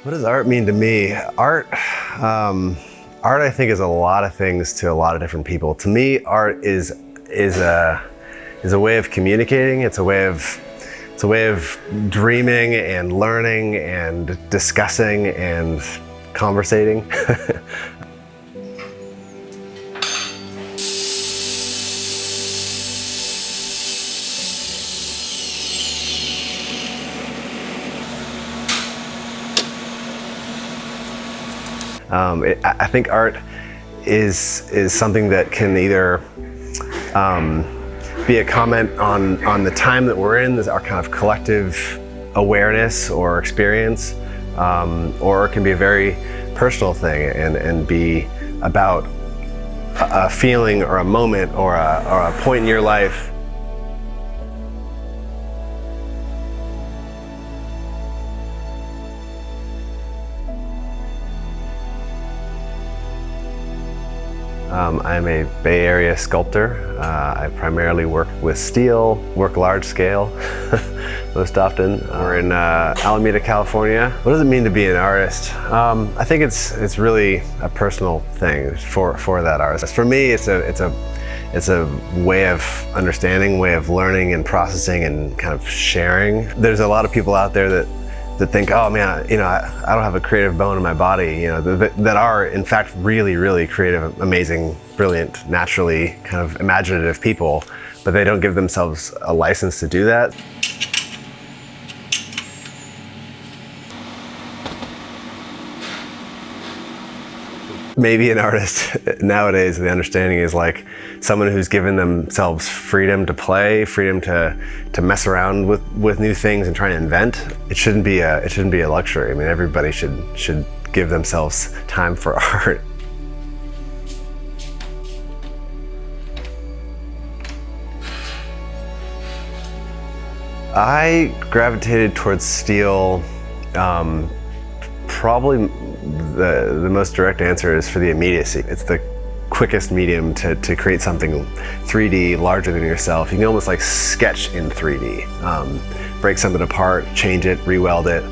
What does art mean to me? Art, I think is a lot of things to a lot of different people. To me, art is a way of communicating. It's a way of dreaming and learning and discussing and conversating. I think art is something that can either be a comment on the time that we're in, our kind of collective awareness or experience, or it can be a very personal thing and be about a feeling or a moment or a point in your life. I'm a Bay Area sculptor. I primarily work with steel, work large scale most often. We're in Alameda, California. What does it mean to be an artist? I think it's really a personal thing for that artist. For me, it's a way of understanding, way of learning and processing and kind of sharing. There's a lot of people out there that think, oh man, I don't have a creative bone in my body, that are in fact really, really creative, amazing, brilliant, naturally kind of imaginative people, but they don't give themselves a license to do that. Maybe an artist nowadays, the understanding is like someone who's given themselves freedom to play, freedom to mess around with new things and try to invent. It shouldn't be a luxury. I mean, everybody should give themselves time for art. I gravitated towards steel. Probably the most direct answer is for the immediacy. It's the quickest medium to create something 3D, larger than yourself. You can almost like sketch in 3D. Break something apart, change it, re-weld it.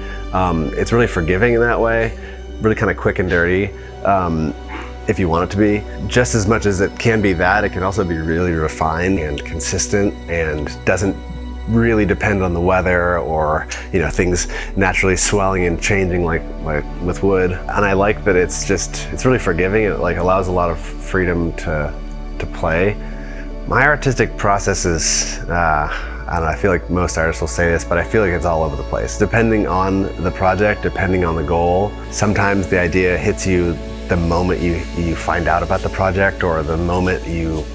It's really forgiving in that way, really kind of quick and dirty, if you want it to be. Just as much as it can be that, it can also be really refined and consistent and doesn't really depend on the weather or things naturally swelling and changing like with wood. And I like that it's really forgiving. It like allows a lot of freedom to play. My artistic process is I don't know, I feel like most artists will say this, but I feel like it's all over the place. Depending on the project, depending on the goal. Sometimes the idea hits you the moment you find out about the project, or the moment you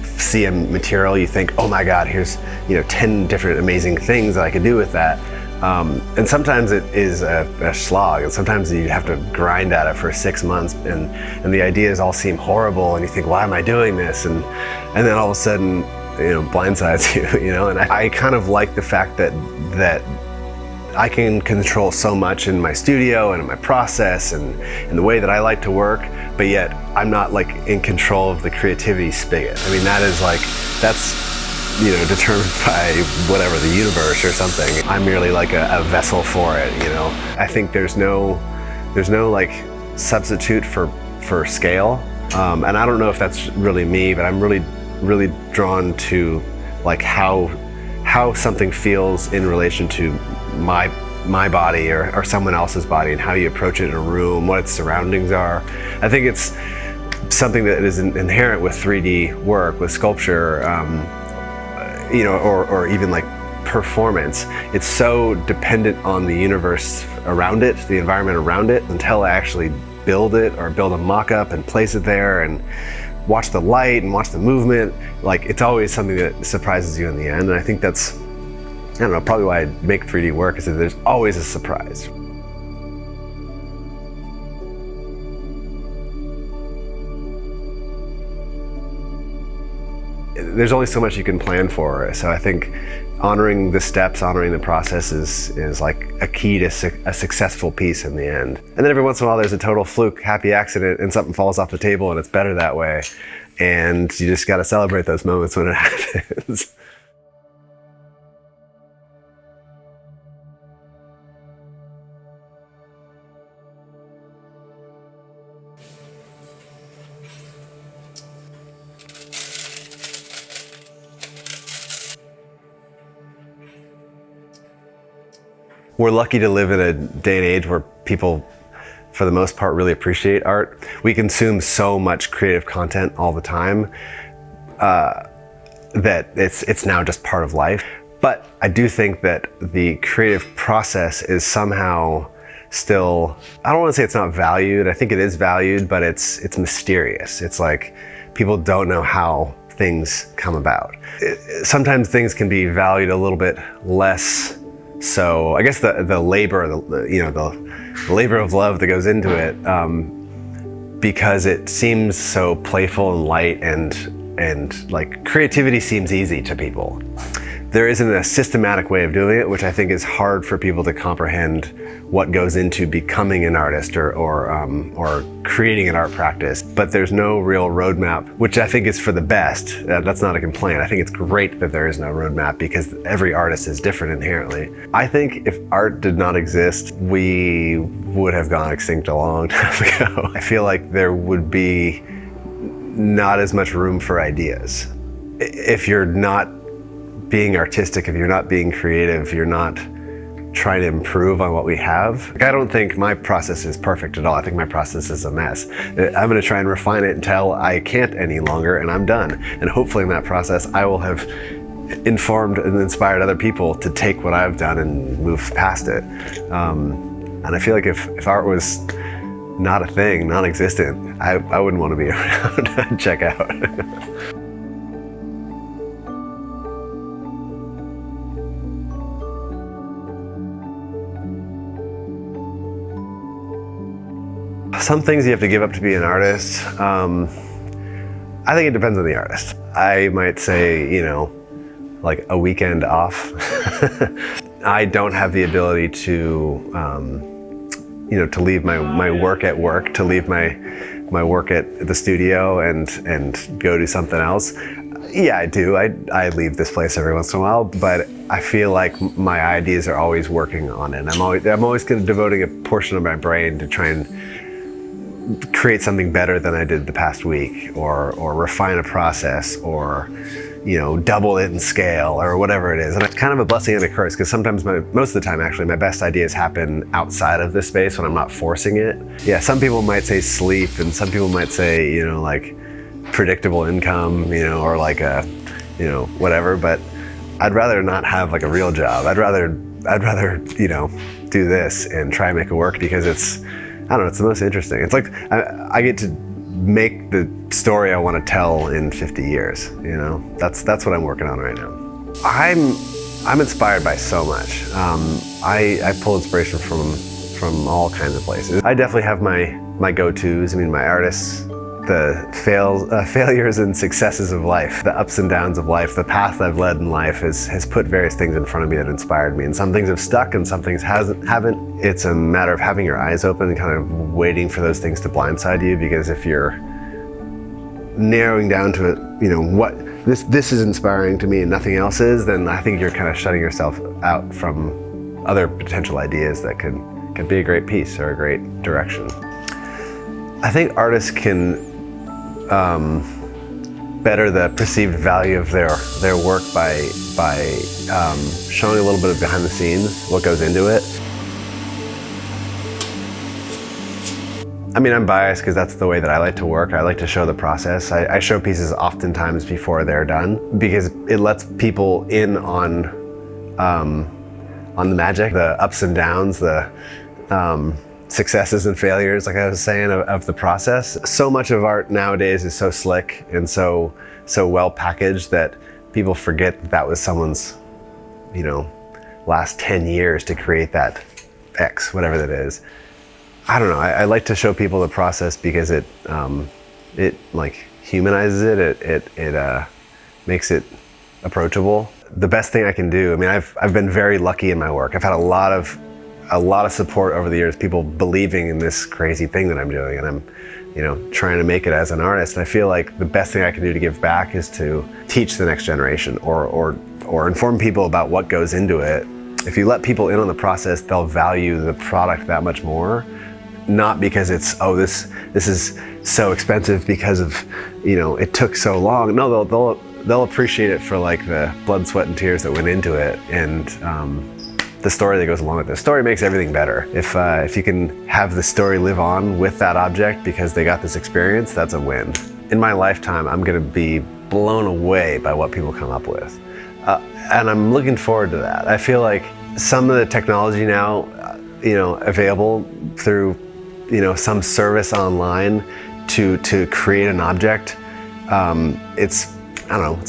see a material, you think, oh my God, here's 10 different amazing things that I could do with that. And sometimes it is a slog, and sometimes you have to grind at it for 6 months, and the ideas all seem horrible, and you think, why am I doing this? And then all of a sudden, blindsides you, and I kind of like the fact that I can control so much in my studio and in my process and in the way that I like to work, but yet I'm not like in control of the creativity spigot. I mean, that's determined by whatever, the universe or something. I'm merely like a vessel for it, I think there's no like substitute for scale, and I don't know if that's really me, but I'm really drawn to like how something feels in relation to my body or someone else's body, and how you approach it in a room, what its surroundings are. I think it's something that is inherent with 3D work, with sculpture, or even like performance. It's so dependent on the universe around it, the environment around it, until I actually build it or build a mock-up and place it there and watch the light and watch the movement. Like, it's always something that surprises you in the end. And I think that's, I don't know, probably why I make 3D work, is that there's always a surprise. There's only so much you can plan for. So I think honoring the steps, honoring the process is like a key to a successful piece in the end. And then every once in a while there's a total fluke, happy accident, and something falls off the table, and it's better that way. And you just got to celebrate those moments when it happens. We're lucky to live in a day and age where people, for the most part, really appreciate art. We consume so much creative content all the time that it's now just part of life. But I do think that the creative process is somehow still, I don't want to say it's not valued. I think it is valued, but it's mysterious. It's like people don't know how things come about. Sometimes things can be valued a little bit less. So I guess the labor, the labor of love that goes into it, because it seems so playful and light, and like creativity seems easy to people. There isn't a systematic way of doing it, which I think is hard for people to comprehend what goes into becoming an artist or creating an art practice. But there's no real roadmap, which I think is for the best. That's not a complaint. I think it's great that there is no roadmap because every artist is different inherently. I think if art did not exist, we would have gone extinct a long time ago. I feel like there would be not as much room for ideas. If you're not being artistic, if you're not being creative, you're not trying to improve on what we have. I don't think my process is perfect at all. I think my process is a mess. I'm going to try and refine it until I can't any longer and I'm done. And hopefully in that process, I will have informed and inspired other people to take what I've done and move past it. And I feel like if art was not a thing, non-existent, I wouldn't want to be around and check out. Some things you have to give up to be an artist. I think it depends on the artist. I might say, like a weekend off. I don't have the ability to, to leave my work at work, to leave my work at the studio and go do something else. Yeah, I do. I leave this place every once in a while, but I feel like my ideas are always working on it. I'm always devoting a portion of my brain to try and create something better than I did the past week, or refine a process, or double it in scale, or whatever it is. And it's kind of a blessing and a curse, because sometimes, most of the time actually, my best ideas happen outside of this space when I'm not forcing it. Yeah, some people might say sleep, and some people might say, like predictable income, or like a, whatever, but I'd rather not have like a real job. I'd rather, do this and try and make it work, because it's the most interesting. It's like I get to make the story I want to tell in 50 years. That's what I'm working on right now. I'm inspired by so much. I pull inspiration from all kinds of places. I definitely have my go-tos. My artists, the failures and successes of life, the ups and downs of life, the path I've led in life has put various things in front of me that inspired me. And some things have stuck and some things haven't. It's a matter of having your eyes open and kind of waiting for those things to blindside you, because if you're narrowing down to it, what this is inspiring to me and nothing else is, then I think you're kind of shutting yourself out from other potential ideas that could be a great piece or a great direction. I think artists can better the perceived value of their work by showing a little bit of behind the scenes, what goes into it. I'm biased because that's the way that I like to work. I like to show the process. I show pieces oftentimes before they're done, because it lets people in on the magic, the ups and downs, the successes and failures, like I was saying, of the process. So much of art nowadays is so slick and so well packaged that people forget that was someone's, last 10 years to create that X, whatever that is. I don't know. I like to show people the process because it like humanizes it. It makes it approachable. The best thing I can do. I've been very lucky in my work. I've had a lot of support over the years, people believing in this crazy thing that I'm doing, and I'm, trying to make it as an artist. And I feel like the best thing I can do to give back is to teach the next generation, or inform people about what goes into it. If you let people in on the process, they'll value the product that much more. Not because it's, this is so expensive because of, it took so long. No, they'll appreciate it for like the blood, sweat, and tears that went into it, and the story that goes along with it. The story makes everything better. If you can have the story live on with that object because they got this experience, that's a win. In my lifetime, I'm gonna be blown away by what people come up with. And I'm looking forward to that. I feel like some of the technology now, available through, some service online to create an object, it's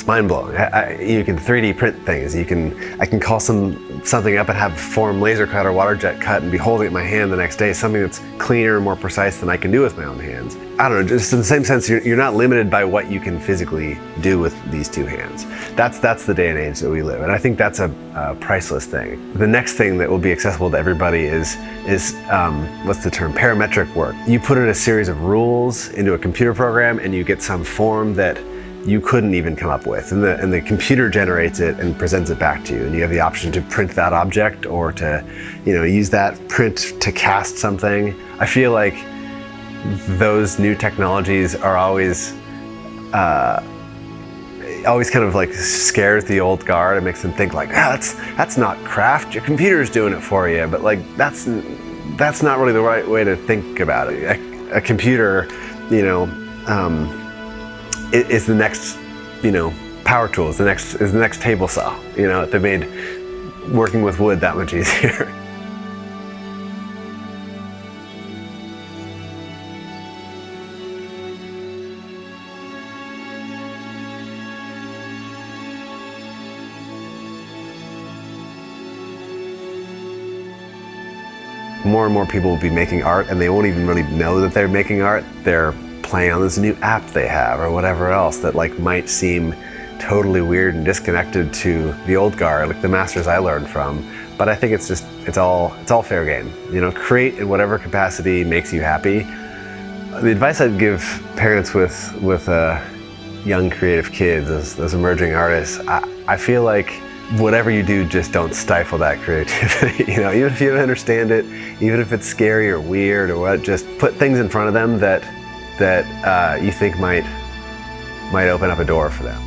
mind-blowing. You can 3D print things. I can call something up and have form laser cut or water jet cut and be holding it in my hand the next day, something that's cleaner and more precise than I can do with my own hands. I don't know, just in the same sense, you're not limited by what you can physically do with these two hands. That's the day and age that we live, and I think that's a priceless thing. The next thing that will be accessible to everybody is what's the term? Parametric work. You put in a series of rules into a computer program and you get some form that you couldn't even come up with, and the computer generates it and presents it back to you, and you have the option to print that object or to use that print to cast something. I feel like those new technologies are always kind of like scares the old guard and makes them think like, that's not craft, your computer's doing it for you. But like that's not really the right way to think about it. A computer, is the next, power tool, is the next table saw. They made working with wood that much easier. More and more people will be making art, and they won't even really know that they're making art. They're playing on this new app they have or whatever else that might seem totally weird and disconnected to the old guard, like the masters I learned from. But I think it's all fair game. Create in whatever capacity makes you happy. The advice I'd give parents with young creative kids, those emerging artists, I feel like whatever you do, just don't stifle that creativity. Even if you don't understand it, even if it's scary or weird or what, just put things in front of them that you think might open up a door for them.